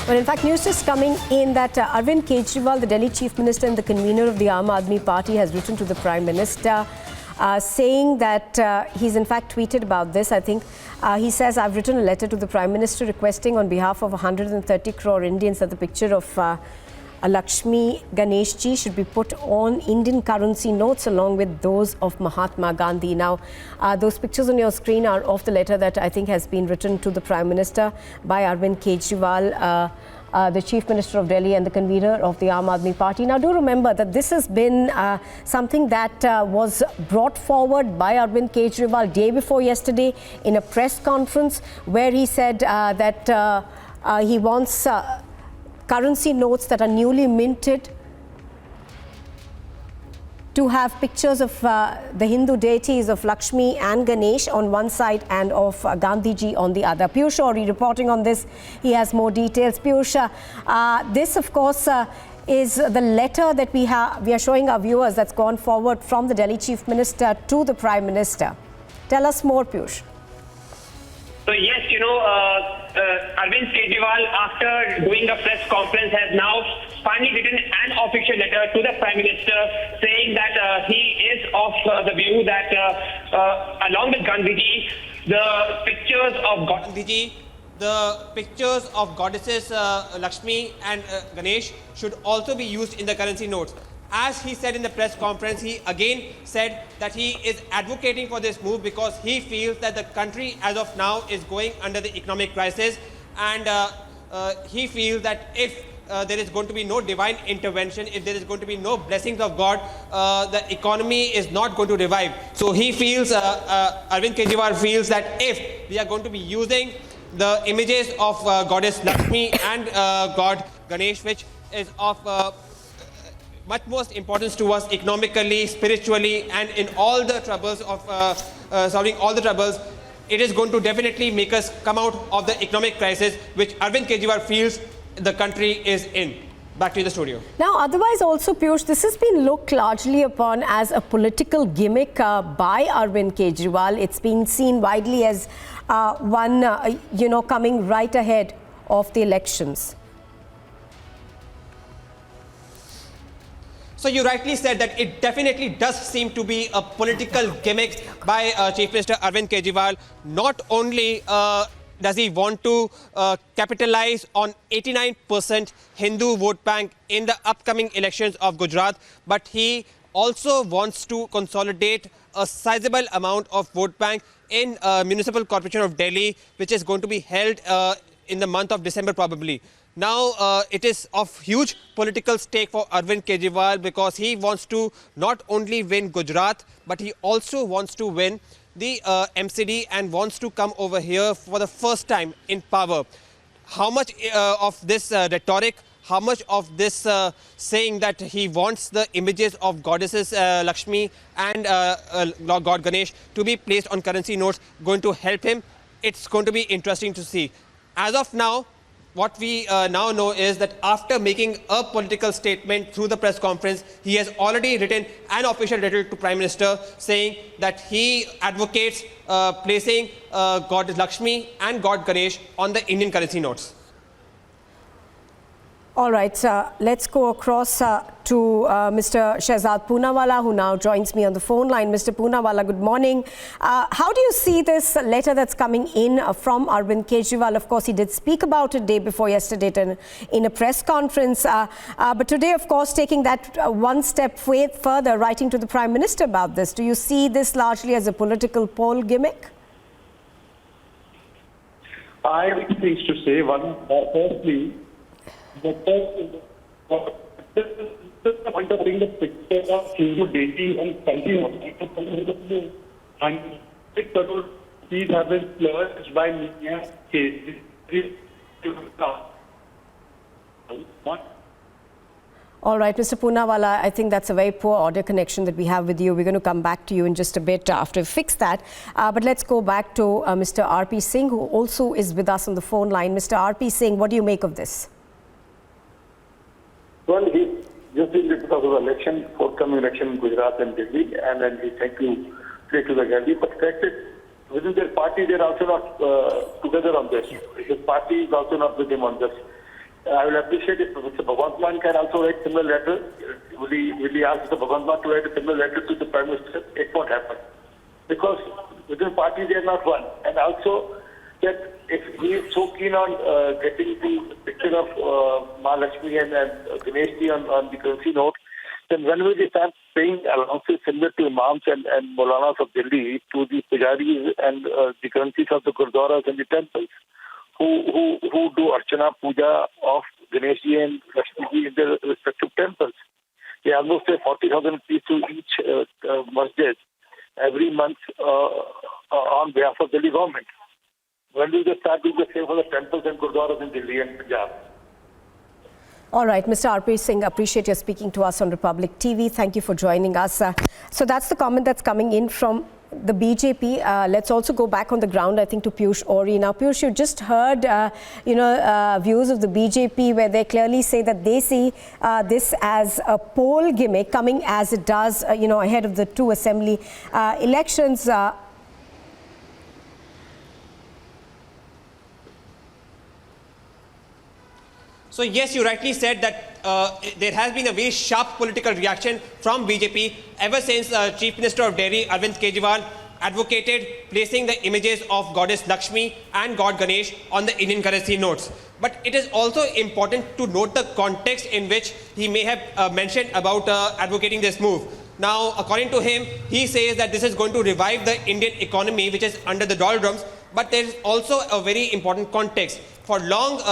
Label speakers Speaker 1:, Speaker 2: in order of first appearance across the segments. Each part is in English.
Speaker 1: Well, in fact, news just coming in that Arvind Kejriwal, the Delhi Chief Minister and the convener of the Aam Aadmi Party, has written to the Prime Minister saying that he's in fact tweeted about this. I think he says, I've written a letter to the Prime Minister requesting on behalf of 130 crore Indians that the picture of Lakshmi Ganeshji should be put on Indian currency notes along with those of Mahatma Gandhi. Now, those pictures on your screen are of the letter that I think has been written to the Prime Minister by Arvind Kejriwal, the Chief Minister of Delhi and the convener of the Aam Aadmi Party. Now, do remember that this has been something that was brought forward by Arvind Kejriwal day before yesterday in a press conference where he said that he wants currency notes that are newly minted to have pictures of the Hindu deities of Lakshmi and Ganesh on one side and of Gandhiji on the other. Piyush Auri reporting on this. He has more details. Piyush, this of course is the letter that we are showing our viewers that's gone forward from the Delhi Chief Minister to the Prime Minister. Tell us more, Piyush.
Speaker 2: So yes, Arvind Kejriwal, after doing a press conference, has now finally written an official letter to the Prime Minister saying that he is of the view that along with Gandhiji, the pictures of Gandhiji, the pictures of goddesses Lakshmi and Ganesh should also be used in the currency notes. As he said in the press conference, he again said that he is advocating for this move because he feels that the country as of now is going under the economic crisis, and he feels that if there is going to be no divine intervention, if there is going to be no blessings of God, the economy is not going to revive. So he feels, Arvind Kejriwal feels that if we are going to be using the images of goddess Lakshmi and god Ganesh, which is of much most importance to us economically, spiritually, and in all the troubles of solving all the troubles, it is going to definitely make us come out of the economic crisis, which Arvind Kejriwal feels the country is in. Back to the studio. Now,
Speaker 1: otherwise also, Piyush, this has been looked largely upon as a political gimmick by Arvind Kejriwal. It's been seen widely as one, coming right ahead of the elections.
Speaker 2: So you rightly said that it definitely does seem to be a political gimmick by Chief Minister Arvind Kejriwal. Not only does he want to capitalize on 89% Hindu vote bank in the upcoming elections of Gujarat, but he also wants to consolidate a sizable amount of vote bank in Municipal Corporation of Delhi, which is going to be held in the month of December probably. Now, it is of huge political stake for Arvind Kejriwal because he wants to not only win Gujarat, but he also wants to win the MCD and wants to come over here for the first time in power. How much of this rhetoric, how much of this saying that he wants the images of goddesses Lakshmi and God Ganesh to be placed on currency notes going to help him? It's going to be interesting to see. As of now, what we now know is that after making a political statement through the press conference, he has already written an official letter to Prime Minister saying that he advocates placing Goddess Lakshmi and God Ganesh on the Indian currency notes.
Speaker 1: All right, let's go across to Mr. Shehzad Poonawalla, who now joins me on the phone line. Mr. Poonawalla, good morning. How do you see this letter that's coming in from Arvind Kejriwal? Of course, he did speak about it day before yesterday in a press conference. But today, of course, taking that one step further, writing to the Prime Minister about this. Do you see this largely as a political poll gimmick?
Speaker 3: I have two things to say. One, firstly, the point of bringing the picture of Hindu deity and country and 6 crore rupees have been pledged by Mia
Speaker 1: All right, Mr. Poonawalla, I think that's a very poor audio connection that we have with you. We're going to come back to you in just a bit after we fix that. But let's go back to Mr. R.P. Singh, who also is with us on the phone line. Mr. R.P. Singh, what do you make of this?
Speaker 3: Well, he just did it because of the election, forthcoming election in Gujarat and Delhi, and then he thank you to the Gandhi. But fact is, within their party, they're also not together on this. His party is also not with him on this. I will appreciate if Mr. Bhagwant can also write similar letter. Will he ask Mr. Bhagwant to write a similar letter to the Prime Minister? It won't happen. Because within party they are not one. And also that if he is so keen on getting the picture of Mahalakshmi and Ganeshji on the currency note, then when will they start paying allowances similar to Imams and Maulanas of Delhi to the pujaris and the currencies of the Gurdwaras and the temples who do Archana Puja of Ganeshji and Lakshmiji in their respective temples? They almost pay 40,000 rupees to each masjid every month on behalf of Delhi government. When will they start doing the same for the temples and Gurdwaras in Delhi and Punjab?
Speaker 1: All right, Mr. R.P. Singh, appreciate your speaking to us on Republic TV. Thank you for joining us. So that's the comment that's coming in from the BJP. Let's also go back on the ground, I think, to Piyush Ori. Now, Piyush, you just heard, views of the BJP where they clearly say that they see this as a poll gimmick coming as it does, ahead of the two assembly elections.
Speaker 2: So yes, you rightly said that there has been a very sharp political reaction from BJP ever since Chief Minister of Delhi, Arvind Kejriwal, advocated placing the images of Goddess Lakshmi and God Ganesh on the Indian currency notes. But it is also important to note the context in which he may have mentioned about advocating this move. Now, according to him, he says that this is going to revive the Indian economy, which is under the doldrums. But there is also a very important context. For long,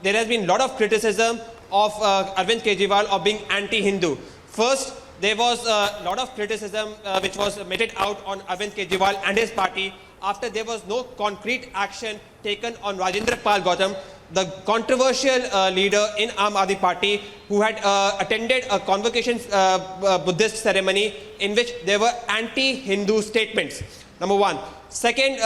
Speaker 2: there has been a lot of criticism of Arvind Kejriwal of being anti-Hindu. First, there was a lot of criticism which was meted out on Arvind Kejriwal and his party after there was no concrete action taken on Rajendra Pal Gautam, the controversial leader in Aam Aadmi Party, who had attended a convocation Buddhist ceremony in which there were anti-Hindu statements. Number one. Second,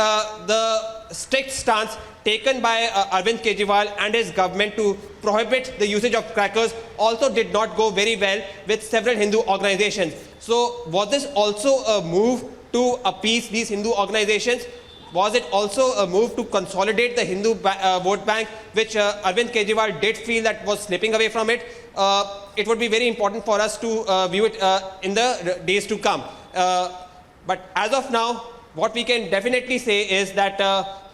Speaker 2: the strict stance taken by Arvind Kejriwal and his government to prohibit the usage of crackers also did not go very well with several Hindu organizations. So was this also a move to appease these Hindu organizations? Was it also a move to consolidate the Hindu vote bank, which Arvind Kejriwal did feel that was slipping away from it? It would be very important for us to view it in the days to come. But as of now, what we can definitely say is that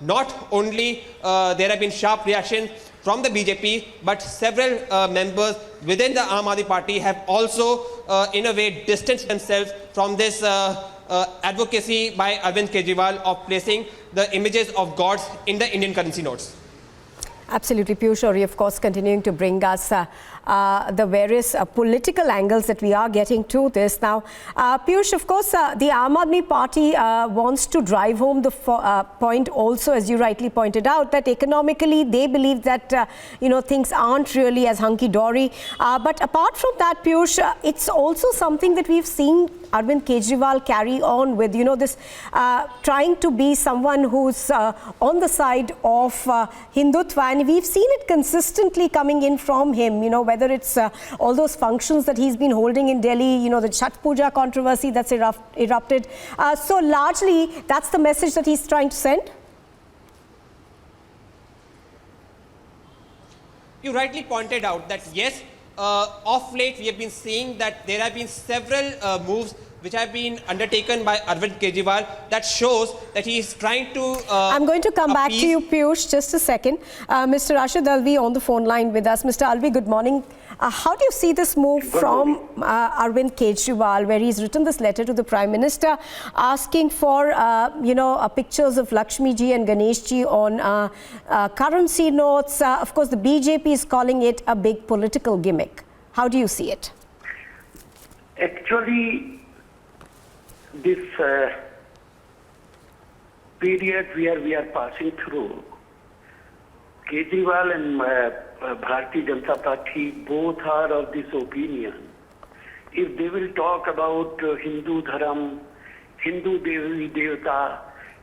Speaker 2: not only there have been sharp reactions from the BJP, but several members within the Aam Aadmi Party have also, in a way, distanced themselves from this advocacy by Arvind Kejriwal of placing the images of gods in the Indian currency notes.
Speaker 1: Absolutely, Piyush Ori, of course, continuing to bring us the various political angles that we are getting to this. Now, Piyush, of course, the Aam Aadmi Party wants to drive home the point also, as you rightly pointed out, that economically they believe that, things aren't really as hunky-dory. But apart from that, Piyush, it's also something that we've seen Arvind Kejriwal carry on with, this trying to be someone who's on the side of Hindutva. And we've seen it consistently coming in from him, whether it's all those functions that he's been holding in Delhi, the Chhat Puja controversy that's erupted. So largely, that's the message that he's trying to send?
Speaker 2: You rightly pointed out that, yes, of late we have been seeing that there have been several moves which have been undertaken by Arvind Kejriwal that shows that he is trying to
Speaker 1: I'm going to come back to you, Piyush, just a second. Mr. Rashid Alvi on the phone line with us. Mr. Alvi, good morning. How do you see this move from Arvind Kejriwal, where he's written this letter to the Prime Minister asking for, pictures of Lakshmi ji and Ganesh ji on currency notes? Of course, the BJP is calling it a big political gimmick. How do you see it?
Speaker 4: Actually, this period where we are passing through, Kejriwal and Bharatiya Janata Party both are of this opinion. If they will talk about Hindu Dharam, Hindu Devi Devata,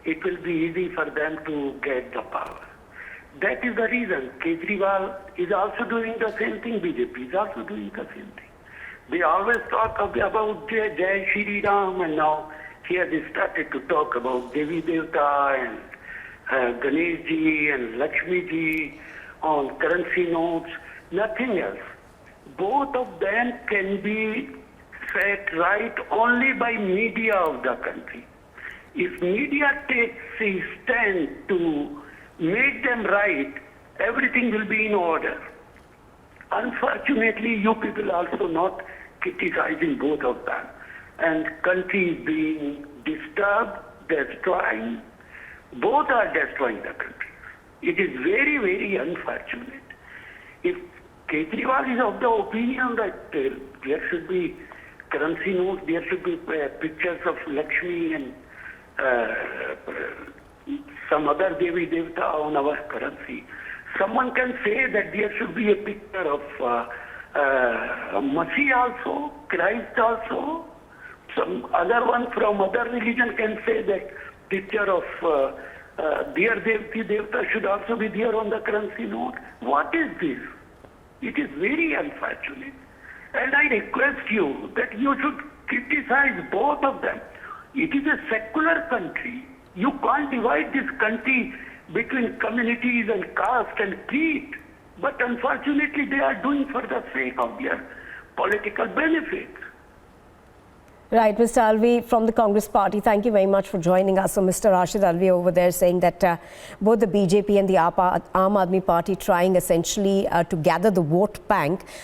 Speaker 4: it will be easy for them to get the power. That is the reason Kejriwal is also doing the same thing, BJP is also doing the same thing. They always talk about Jai Shri Ram, and now here they started to talk about Devi Devta and Ganesh ji and Lakshmi ji. on currency notes, nothing else. Both of them can be set right only by media of the country. If media takes a stand to make them right, everything will be in order. Unfortunately, you people also not criticizing both of them. And country is being disturbed, destroying. Both are destroying the country. It is very, very unfortunate. If Kejriwal is of the opinion that there should be currency notes, there should be pictures of Lakshmi and some other Devi Devta on our currency. Someone can say that there should be a picture of Masih also, Christ also. Some other one from other religion can say that picture of their Devti Devta should also be there on the currency note. What is this? It is very unfortunate. And I request you that you should criticize both of them. It is a secular country. You can't divide this country between communities and caste and creed. But unfortunately, they are doing for the sake of their political benefits.
Speaker 1: Right, Mr. Alvi from the Congress Party, thank you very much for joining us. So Mr. Rashid Alvi over there saying that both the BJP and the Aam Aadmi Party trying essentially to gather the vote bank